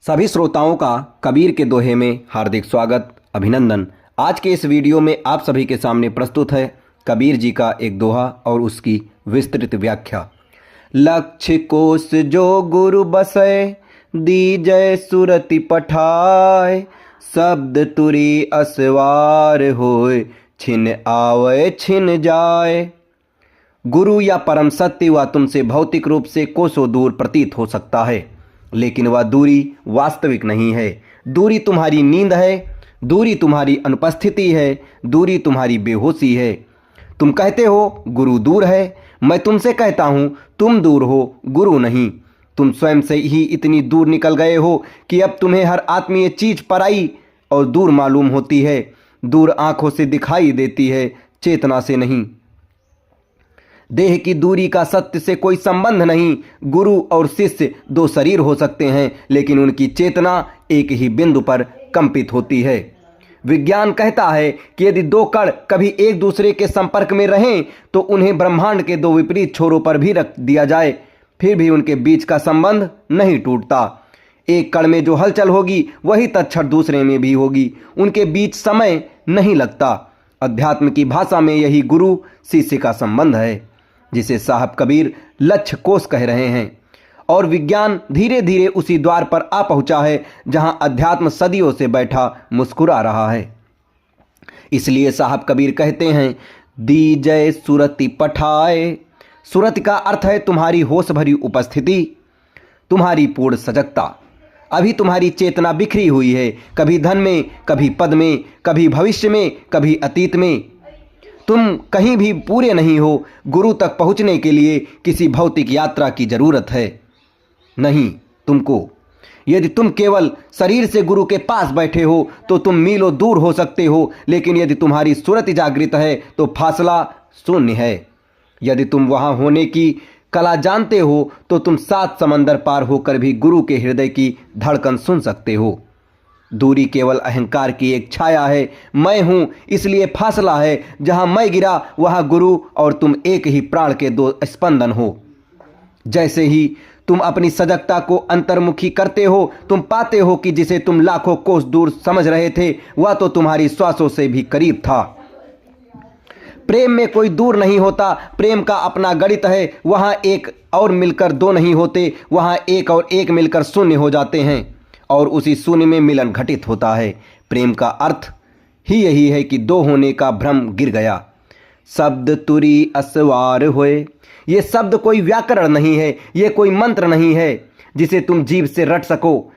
सभी श्रोताओं का कबीर के दोहे में हार्दिक स्वागत अभिनंदन। आज के इस वीडियो में आप सभी के सामने प्रस्तुत है कबीर जी का एक दोहा और उसकी विस्तृत व्याख्या। लक्ष्य कोस जो गुरु बसै, दीजय सुरति पठाय, शब्द तुरी असवार होय, छिन आवै छिन जाय। गुरु या परम सत्य वह तुमसे भौतिक रूप से कोसों दूर प्रतीत हो सकता है, लेकिन वह दूरी वास्तविक नहीं है। दूरी तुम्हारी नींद है, दूरी तुम्हारी अनुपस्थिति है, दूरी तुम्हारी बेहोशी है। तुम कहते हो गुरु दूर है, मैं तुमसे कहता हूँ तुम दूर हो, गुरु नहीं। तुम स्वयं से ही इतनी दूर निकल गए हो कि अब तुम्हें हर आत्मीय चीज पराई और दूर मालूम होती है। दूर आंखों से दिखाई देती है, चेतना से नहीं। देह की दूरी का सत्य से कोई संबंध नहीं। गुरु और शिष्य दो शरीर हो सकते हैं, लेकिन उनकी चेतना एक ही बिंदु पर कंपित होती है। विज्ञान कहता है कि यदि दो कण कभी एक दूसरे के संपर्क में रहें तो उन्हें ब्रह्मांड के दो विपरीत छोरों पर भी रख दिया जाए, फिर भी उनके बीच का संबंध नहीं टूटता। एक कण में जो हलचल होगी वही तत्क्षण दूसरे में भी होगी, उनके बीच समय नहीं लगता। अध्यात्म की भाषा में यही गुरु शिष्य का संबंध है, जिसे साहब कबीर लक्ष्य कोस कह रहे हैं। और विज्ञान धीरे धीरे उसी द्वार पर आ पहुंचा है जहां अध्यात्म सदियों से बैठा मुस्कुरा रहा है। इसलिए साहब कबीर कहते हैं, दीजय सुरति पठाए। सुरति का अर्थ है तुम्हारी होश भरी उपस्थिति, तुम्हारी पूर्ण सजगता। अभी तुम्हारी चेतना बिखरी हुई है, कभी धन में, कभी पद में, कभी भविष्य में, कभी अतीत में। तुम कहीं भी पूरे नहीं हो। गुरु तक पहुंचने के लिए किसी भौतिक यात्रा की जरूरत है नहीं तुमको। यदि तुम केवल शरीर से गुरु के पास बैठे हो तो तुम मीलों दूर हो सकते हो, लेकिन यदि तुम्हारी सुरति जागृत है तो फासला शून्य है। यदि तुम वहां होने की कला जानते हो तो तुम 7 समंदर पार होकर भी गुरु के हृदय की धड़कन सुन सकते हो। दूरी केवल अहंकार की एक छाया है। मैं हूं इसलिए फासला है। जहां मैं गिरा वहां गुरु और तुम एक ही प्राण के दो स्पंदन हो। जैसे ही तुम अपनी सजगता को अंतर्मुखी करते हो, तुम पाते हो कि जिसे तुम लाखों कोस दूर समझ रहे थे वह तो तुम्हारी श्वासों से भी करीब था। प्रेम में कोई दूर नहीं होता, प्रेम का अपना गणित है। वहां एक और मिलकर दो नहीं होते, वहां एक और एक मिलकर शून्य हो जाते हैं और उसी शून्य में मिलन घटित होता है। प्रेम का अर्थ ही यही है कि दो होने का भ्रम गिर गया। शब्द तुरी असवार होए। ये शब्द कोई व्याकरण नहीं है, ये कोई मंत्र नहीं है जिसे तुम जीभ से रट सको।